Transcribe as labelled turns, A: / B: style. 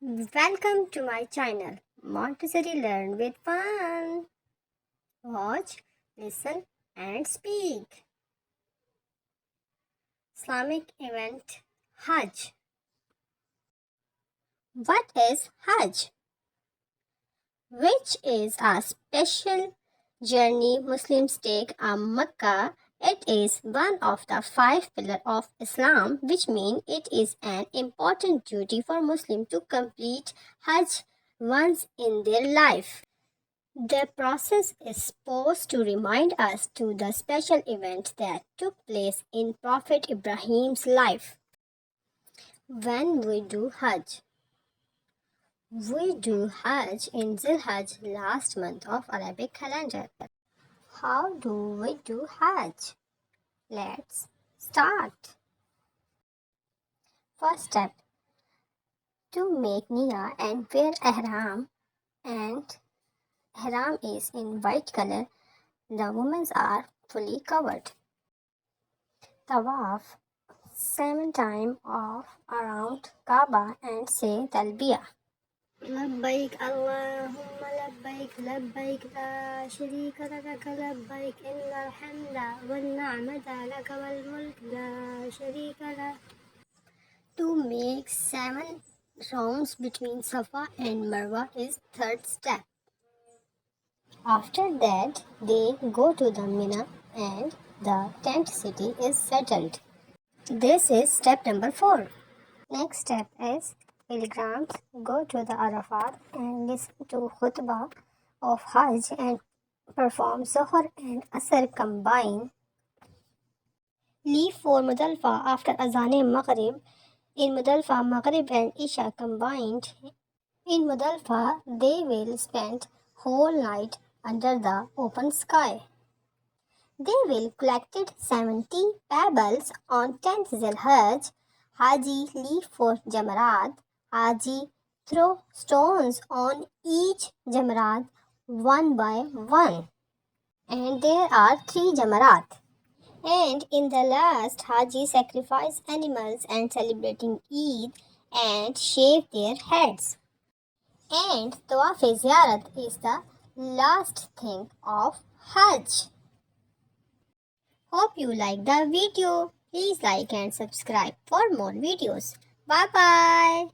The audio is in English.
A: Welcome to my channel, Montessori Learn with Fun. Watch, listen, and speak. Islamic event Hajj. What is Hajj? Which is a special journey Muslims take a Mecca. It is one of the five pillars of Islam, which means it is an important duty for Muslims to complete Hajj once in their life. The process is supposed to remind us to the special event that took place in Prophet Ibrahim's life. When we do Hajj in Zil-Hajj, last month of Arabic calendar. How do we do Hajj? Let's start. First step, to make niyyah and wear ihram, and ihram is in white color. The women are fully covered. Tawaf 7 times of around Kaaba and say Talbiyah. لبيك اللهم لبيك لبيك لا شريك لك لبيك إن الحمد والنعمة لك والملك لا شريك لك. To make 7 rounds between Safa and Marwa is third step. After that, they go to the Mina and the tent city is settled. This is step number 4. Next step is pilgrims go to the Arafat and listen to khutbah of Hajj and perform Zuhr and Asr combined. Leave for Muzdalifah after Azan Maghrib. In Muzdalifah, Maghrib and Isha combined. In Muzdalifah, they will spend whole night under the open sky. They will collected 70 pebbles on 10th Zil-Hajj. Haji leave for Jamarat. Haji throw stones on each Jamarat one by one. And there are 3 Jamarat. And in the last, Haji sacrifice animals and celebrating Eid and shave their heads. And Tawaf-e-Ziyarat is the last thing of Hajj. Hope you like the video. Please like and subscribe for more videos. Bye bye.